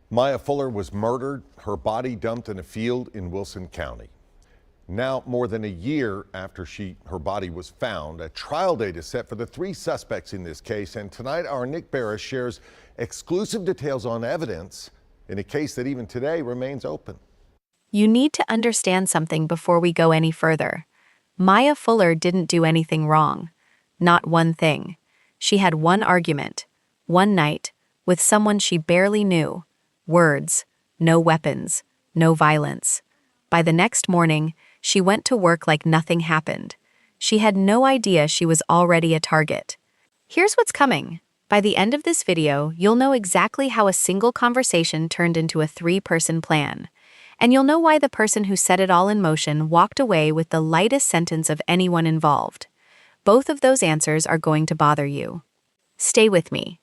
Maya Fuller was murdered, her body dumped in a field in Wilson County. Now, more than a year after her body was found, a trial date is set for the three suspects in this case. And tonight, our Nick Barris shares exclusive details on evidence in a case that even today remains open. You need to understand something before we go any further. Maya Fuller didn't do anything wrong. Not one thing. She had one argument, one night, with someone she barely knew. Words, no weapons, no violence. By the next morning, she went to work like nothing happened. She had no idea she was already a target. Here's what's coming. By the end of this video, you'll know exactly how a single conversation turned into a three-person plan. And you'll know why the person who set it all in motion walked away with the lightest sentence of anyone involved. Both of those answers are going to bother you. Stay with me.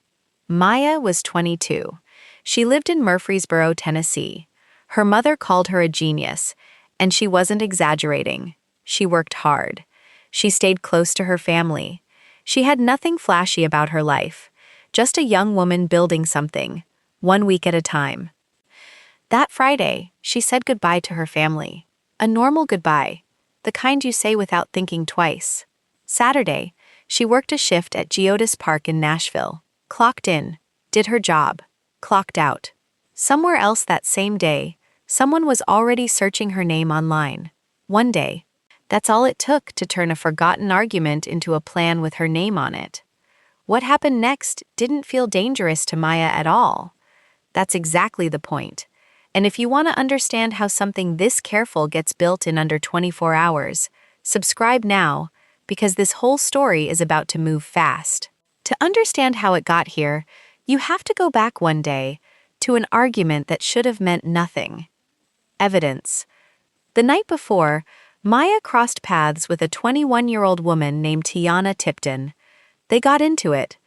Maya was 22. She lived in Murfreesboro, Tennessee. Her mother called her a genius, and she wasn't exaggerating. She worked hard. She stayed close to her family. She had nothing flashy about her life, just a young woman building something, 1 week at a time. That Friday, she said goodbye to her family. A normal goodbye, the kind you say without thinking twice. Saturday, she worked a shift at Geodis Park in Nashville. Clocked in, did her job, clocked out. Somewhere else that same day, someone was already searching her name online. One day. That's all it took to turn a forgotten argument into a plan with her name on it. What happened next didn't feel dangerous to Maya at all. That's exactly the point. And if you want to understand how something this careful gets built in under 24 hours, subscribe now, because this whole story is about to move fast. To understand how it got here, you have to go back one day to an argument that should have meant nothing. Evidence. The night before, Maya crossed paths with a 21-year-old woman named Tiana Tipton. They got into it.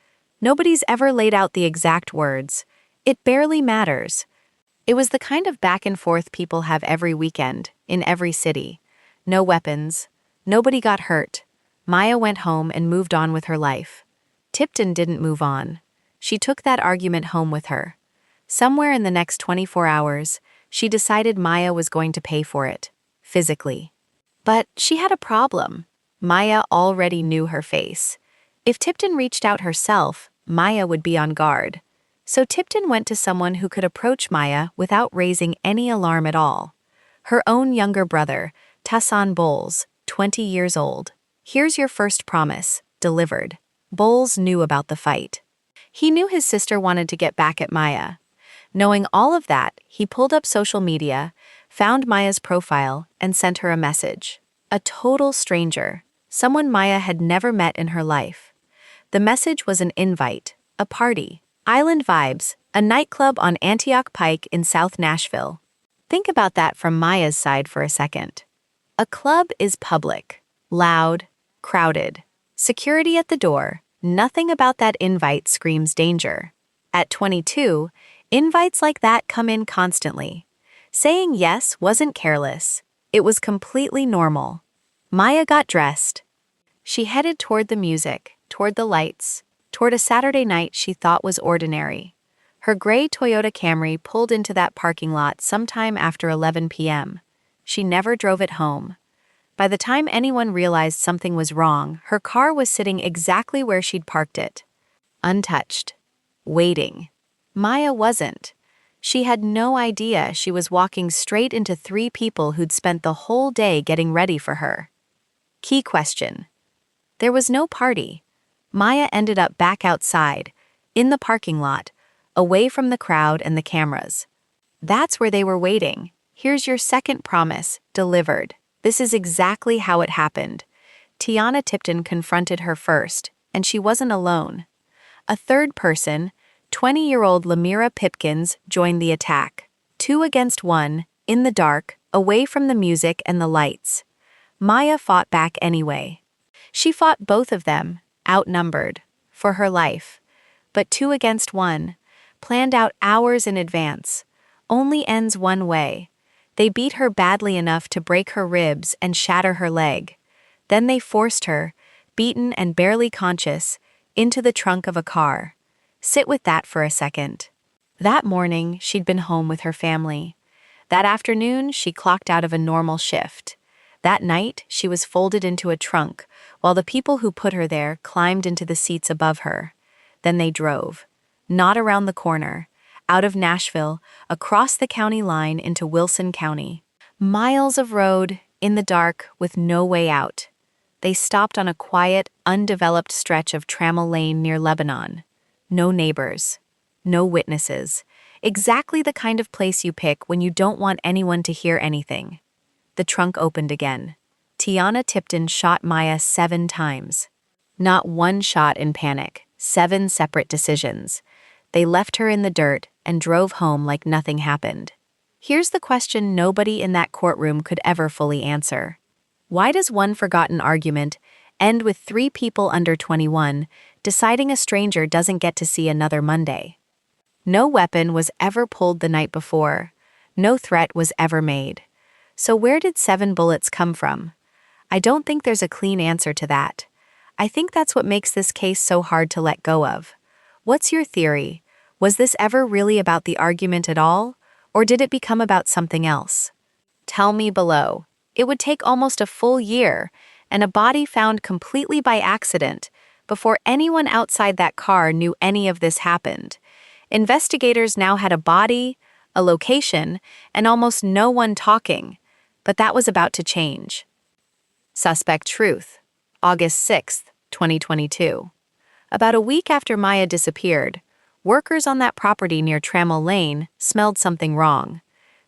Nobody's ever laid out the exact words. It barely matters. It was the kind of back and forth people have every weekend, in every city. No weapons. Nobody got hurt. Maya went home and moved on with her life. Tipton didn't move on. She took that argument home with her. Somewhere in the next 24 hours, she decided Maya was going to pay for it, physically. But she had a problem. Maya already knew her face. If Tipton reached out herself, Maya would be on guard. So Tipton went to someone who could approach Maya without raising any alarm at all. Her own younger brother, Tassan Bowles, 20 years old. Here's your first promise, delivered. Bowles knew about the fight. He knew his sister wanted to get back at Maya. Knowing all of that, he pulled up social media, found Maya's profile, and sent her a message. A total stranger, someone Maya had never met in her life. The message was an invite, a party, Island Vibes, a nightclub on Antioch Pike in South Nashville. Think about that from Maya's side for a second. A club is public, loud, crowded. Security at the door, nothing about that invite screams danger. At 22, invites like that come in constantly. Saying yes wasn't careless. It was completely normal. Maya got dressed. She headed toward the music, toward the lights, toward a Saturday night she thought was ordinary. Her gray Toyota Camry pulled into that parking lot sometime after 11 p.m. She never drove it home. By the time anyone realized something was wrong, her car was sitting exactly where she'd parked it. Untouched. Waiting. Maya wasn't. She had no idea she was walking straight into three people who'd spent the whole day getting ready for her. Key question. There was no party. Maya ended up back outside, in the parking lot, away from the crowd and the cameras. That's where they were waiting. Here's your second promise, delivered. This is exactly how it happened. Tiana Tipton confronted her first, and she wasn't alone. A third person, 20-year-old Lamira Pipkins, joined the attack. 2 against 1, in the dark, away from the music and the lights. Maya fought back anyway. She fought both of them, outnumbered, for her life. But 2 against 1, planned out hours in advance, only ends one way. They beat her badly enough to break her ribs and shatter her leg. Then they forced her, beaten and barely conscious, into the trunk of a car. Sit with that for a second. That morning, she'd been home with her family. That afternoon, she clocked out of a normal shift. That night, she was folded into a trunk, while the people who put her there climbed into the seats above her. Then they drove. Not around the corner, out of Nashville, across the county line into Wilson County. Miles of road, in the dark, with no way out. They stopped on a quiet, undeveloped stretch of Trammell Lane near Lebanon. No neighbors. No witnesses. Exactly the kind of place you pick when you don't want anyone to hear anything. The trunk opened again. Tiana Tipton shot Maya 7 times. Not one shot in panic, 7 separate decisions. They left her in the dirt and drove home like nothing happened. Here's the question nobody in that courtroom could ever fully answer. Why does one forgotten argument end with 3 people under 21 deciding a stranger doesn't get to see another Monday? No weapon was ever pulled the night before. No threat was ever made. So where did 7 bullets come from? I don't think there's a clean answer to that. I think that's what makes this case so hard to let go of. What's your theory? Was this ever really about the argument at all, or did it become about something else? Tell me below. It would take almost a full year, and a body found completely by accident, before anyone outside that car knew any of this happened. Investigators now had a body, a location, and almost no one talking, but that was about to change. Suspect Truth, August 6, 2022. About a week after Maya disappeared, workers on that property near Trammell Lane smelled something wrong.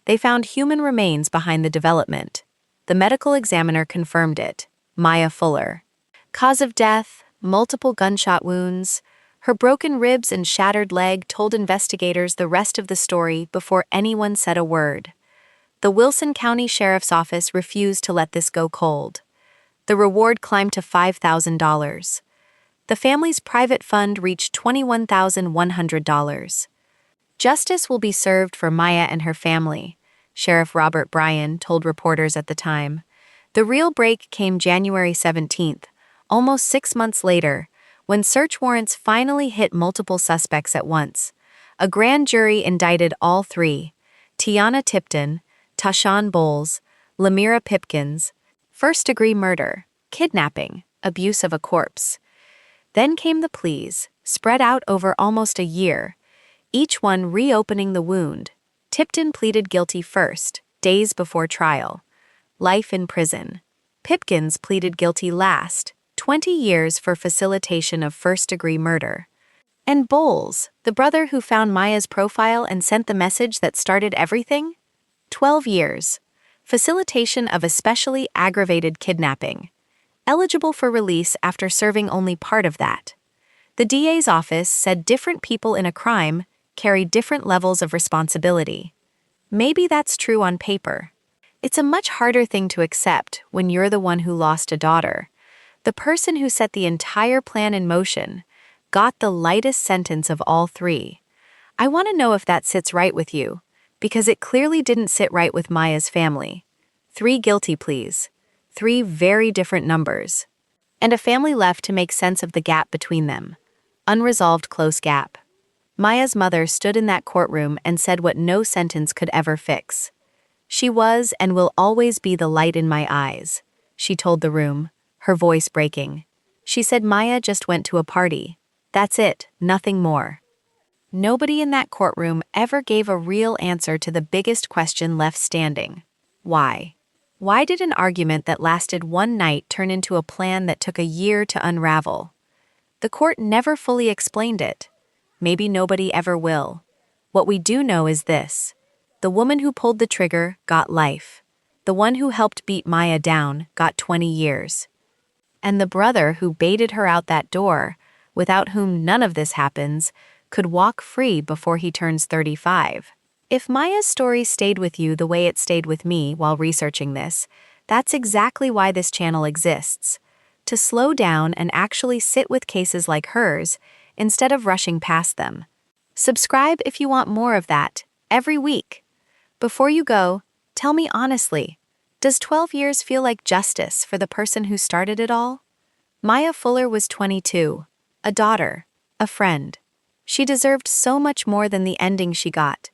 They found human remains behind the development. The medical examiner confirmed it. Maya Fuller. Cause of death, multiple gunshot wounds. Her broken ribs and shattered leg told investigators the rest of the story before anyone said a word. The Wilson County Sheriff's Office refused to let this go cold. The reward climbed to $5,000. The family's private fund reached $21,100. Justice will be served for Maya and her family, Sheriff Robert Bryan told reporters at the time. The real break came January 17th, almost 6 months later, when search warrants finally hit multiple suspects at once. A grand jury indicted all 3: Tiana Tipton, Tashawn Bowles, Lamira Pipkins, first-degree murder, kidnapping, abuse of a corpse. Then came the pleas, spread out over almost a year, each one reopening the wound. Tipton pleaded guilty first, days before trial. Life in prison. Pipkins pleaded guilty last, 20 years for facilitation of first-degree murder. And Bowles, the brother who found Maya's profile and sent the message that started everything? 12 years. Facilitation of especially aggravated kidnapping. Eligible for release after serving only part of that. The DA's office said different people in a crime carry different levels of responsibility. Maybe that's true on paper. It's a much harder thing to accept when you're the one who lost a daughter. The person who set the entire plan in motion got the lightest sentence of all 3. I want to know if that sits right with you, because it clearly didn't sit right with Maya's family. 3 guilty pleas. 3 very different numbers. And a family left to make sense of the gap between them. Unresolved close gap. Maya's mother stood in that courtroom and said what no sentence could ever fix. She was and will always be the light in my eyes, she told the room, her voice breaking. She said Maya just went to a party. That's it, nothing more. Nobody in that courtroom ever gave a real answer to the biggest question left standing. Why? Why did an argument that lasted one night turn into a plan that took a year to unravel? The court never fully explained it. Maybe nobody ever will. What we do know is this. The woman who pulled the trigger got life. The one who helped beat Maya down got 20 years. And the brother who baited her out that door, without whom none of this happens, could walk free before he turns 35. If Maya's story stayed with you the way it stayed with me while researching this, that's exactly why this channel exists. To slow down and actually sit with cases like hers, instead of rushing past them. Subscribe if you want more of that, every week. Before you go, tell me honestly, does 12 years feel like justice for the person who started it all? Maya Fuller was 22, a daughter, a friend. She deserved so much more than the ending she got.